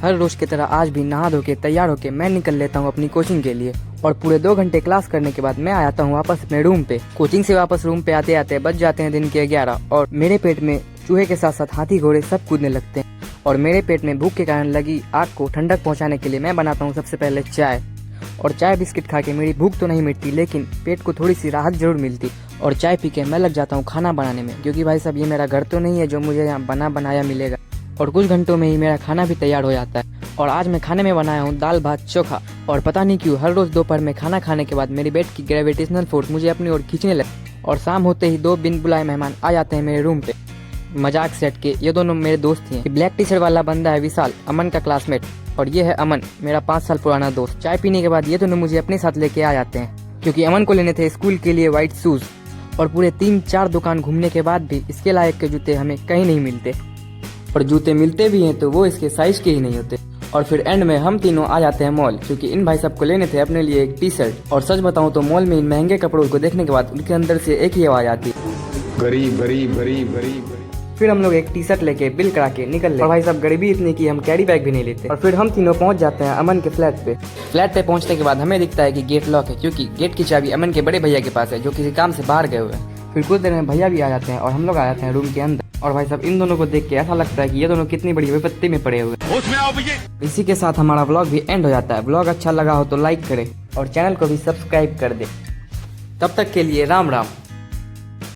हर रोज की तरह आज भी नहा धो के तैयार होके मैं निकल लेता हूँ अपनी कोचिंग के लिए। और पूरे 2 घंटे क्लास करने के बाद मैं आ जाता हूँ वापस अपने रूम पे। कोचिंग से वापस रूम पे आते आते बज जाते हैं दिन के 11 और मेरे पेट में चूहे के साथ साथ हाथी घोड़े सब कूदने लगते हैं। और मेरे पेट में भूख के कारण लगी आग को ठंडक पहुँचाने के लिए मैं बनाता हूँ सबसे पहले चाय। और चाय बिस्किट खा के मेरी भूख तो नहीं मिटती, लेकिन पेट को थोड़ी सी राहत जरूर मिलती। और चाय पी के मैं लग जाता हूँ खाना बनाने में, क्योंकि भाई साहब ये मेरा घर तो नहीं है जो मुझे यहाँ बना बनाया मिलेगा। और कुछ घंटों में ही मेरा खाना भी तैयार हो जाता है। और आज मैं खाने में बनाया हूँ दाल भात चोखा। और पता नहीं क्यों हर रोज दोपहर में खाना खाने के बाद मेरी बेड की ग्रेविटेशनल फोर्स मुझे अपनी ओर खींचने लगी। और शाम होते ही 2 बिन बुलाए मेहमान आ जाते हैं मेरे रूम पे। मजाक से हट के ये दोनों मेरे दोस्त हैं। ब्लैक टी शर्ट वाला बंदा है विशाल, अमन का क्लासमेट, और ये है अमन, मेरा 5 साल पुराना दोस्त। चाय पीने के बाद ये दोनों मुझे अपने साथ लेके आ जाते हैं, क्योंकि अमन को लेने थे स्कूल के लिए व्हाइट शूज। और पूरे 3-4 दुकान घूमने के बाद भी इसके लायक के जूते हमें कहीं नहीं मिलते। और जूते मिलते भी हैं तो वो इसके साइज के ही नहीं होते। और फिर एंड में हम तीनों आ जाते हैं मॉल, क्योंकि इन भाई साहब को लेने थे अपने लिए एक टी शर्ट। और सच बताऊं तो मॉल में इन महंगे कपड़ों को देखने के बाद उनके अंदर से एक ही आवाज आती, गरीब गरीब गरीब गरीब। फिर हम लोग एक टी शर्ट लेके बिल करा के निकल ले। और भाई साहब गरीबी इतनी की हम कैरी बैग भी नहीं लेते। और फिर हम तीनों पहुंच जाते हैं अमन के फ्लैट पे। फ्लैट पे पहुंचने के बाद हमें दिखता है कि गेट लॉक है, क्योंकि गेट की चाबी अमन के बड़े भैया के पास है जो किसी काम से बाहर गए हुए हैं। फिर कुछ देर में भैया भी आ जाते हैं और हम लोग आ जाते हैं रूम के अंदर। और भाई साहब इन दोनों को देख के ऐसा लगता है कि ये दोनों कितनी बड़ी विपत्ति में पड़े हुए हैं। इसी के साथ हमारा व्लॉग भी एंड हो जाता है। व्लॉग अच्छा लगा हो तो लाइक करें और चैनल को भी सब्सक्राइब कर दे। तब तक के लिए राम राम।